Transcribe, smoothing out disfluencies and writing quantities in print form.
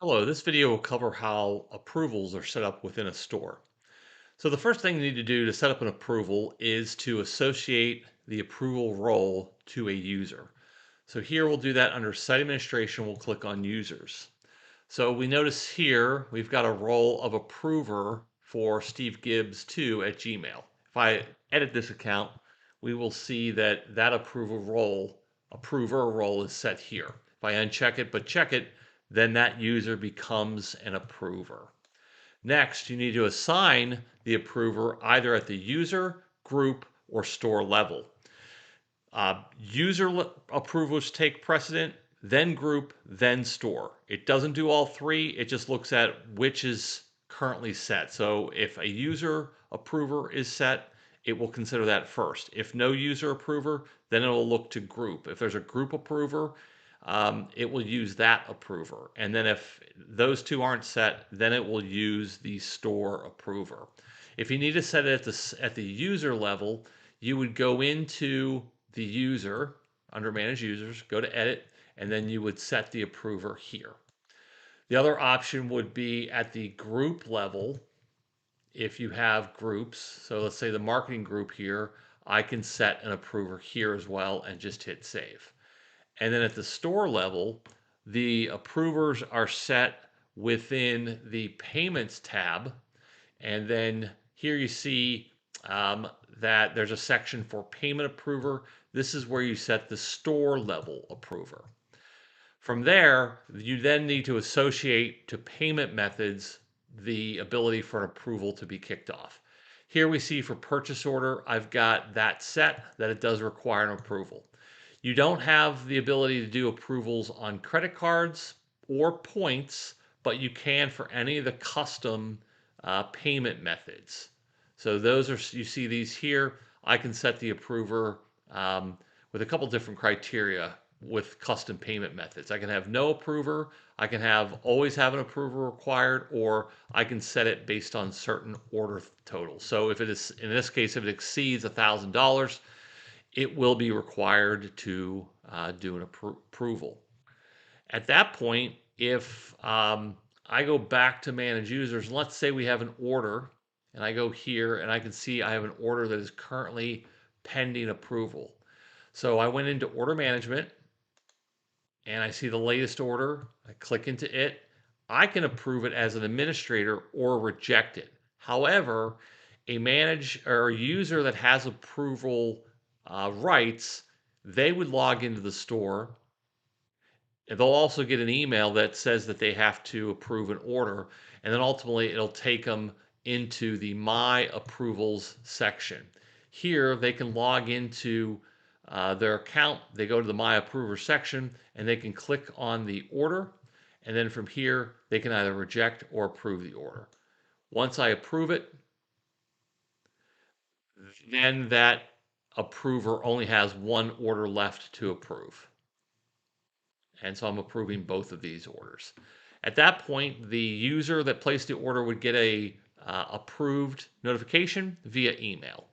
Hello, this video will cover how approvals are set up within a store. So the first thing you need to do to set up an approval is to associate the approval role to a user. So here we'll do that under Site Administration, we'll click on Users. So we notice here we've got a role of approver for Steve Gibbs 2 at Gmail. If I edit this account, we will see that that approver role is set here. If I uncheck it but check it, then that user becomes an approver. Next, you need to assign the approver either at the user, group, or store level. User approvals take precedent, then group, then store. It doesn't do all three, it just looks at which is currently set. So if a user approver is set, it will consider that first. If no user approver, then it will look to group. If there's a group approver, it will use that approver. And then if those two aren't set, then it will use the store approver. If you need to set it at the user level, you would go into the user under manage users, go to edit, and then you would set the approver here. The other option would be at the group level. If you have groups, so let's say the marketing group here, I can set an approver here as well and just hit save. And then at the store level, the approvers are set within the payments tab. And then here you see that there's a section for payment approver. This is where you set the store level approver. From there, you then need to associate to payment methods the ability for an approval to be kicked off. Here we see for purchase order, I've got that set that it does require an approval. You don't have the ability to do approvals on credit cards or points, but you can for any of the custom payment methods. So those are, you see these here. I can set the approver with a couple different criteria with custom payment methods. I can have no approver, I can have always have an approver required, or I can set it based on certain order totals. So if it is, in this case, if it exceeds $1,000, it will be required to do an approval. At that point, if I go back to manage users, and let's say we have an order, and I go here and I can see I have an order that is currently pending approval. So I went into order management and I see the latest order. I click into it. I can approve it as an administrator or reject it. However, a user that has approval rights, they would log into the store. And they'll also get an email that says that they have to approve an order, and then ultimately it'll take them into the My Approvals section. Here they can log into their account, they go to the My Approver section, and they can click on the order, and then from here they can either reject or approve the order. Once I approve it, then that approver only has one order left to approve. And so I'm approving both of these orders. At that point, the user that placed the order would get a approved notification via email.